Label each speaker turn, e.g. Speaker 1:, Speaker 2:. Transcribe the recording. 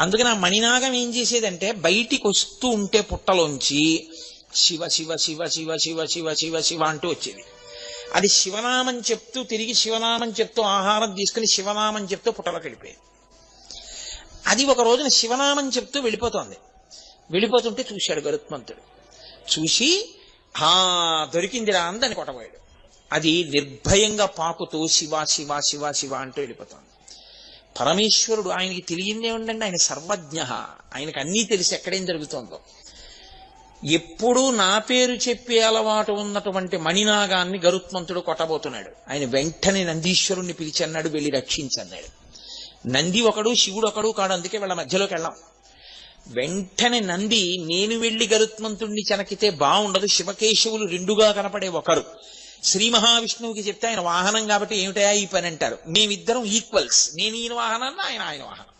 Speaker 1: అందుకని ఆ మణినాగం ఏం చేసేదంటే బయటికి వస్తూ ఉంటే పుట్టలోంచి శివ శివ శివ శివ శివ శివ శివ శివ అంటూ వచ్చేది. అది శివనామం చెప్తూ తిరిగి శివనామం చెప్తూ ఆహారం తీసుకుని శివనామం చెప్తూ పుట్టలోకి వెళ్ళిపోయేది. అది ఒక రోజున శివనామం చెప్తూ వెళ్ళిపోతోంది. వెళ్ళిపోతుంటే చూశాడు గరుత్మంతుడు. చూసి దొరికిందిరా అందని కొట్టబోయాడు. అది నిర్భయంగా పాకుతూ శివ శివ శివ శివ అంటూ వెళ్ళిపోతుంది. పరమేశ్వరుడు, ఆయనకి తెలియందే ఉండండి, ఆయన సర్వజ్ఞ, ఆయనకు అన్నీ తెలిసి ఎక్కడేం జరుగుతోందో. ఎప్పుడూ నా పేరు చెప్పే అలవాటు ఉన్నటువంటి మణినాగాన్ని గరుత్మంతుడు కొట్టబోతున్నాడు. ఆయన వెంటనే నందీశ్వరుణ్ణి పిలిచి అన్నాడు, వెళ్ళి రక్షించన్నాడు. నంది ఒకడు శివుడు ఒకడు కాడు, అందుకే వీళ్ళ మధ్యలోకి వెళ్ళాం. వెంటనే నంది, నేను వెళ్ళి గరుత్మంతుణ్ణి చెనకితే బాగుండదు, శివకేశవులు రెండుగా కనపడే ఒకరు, శ్రీ మహావిష్ణువుకి చెప్తే ఆయన వాహనం కాబట్టి ఏమిటయా ఈ పని అంటారు, మేమిద్దరం ఈక్వల్స్, నేను ఈయన వాహనాన్ని ఆయన వాహనం.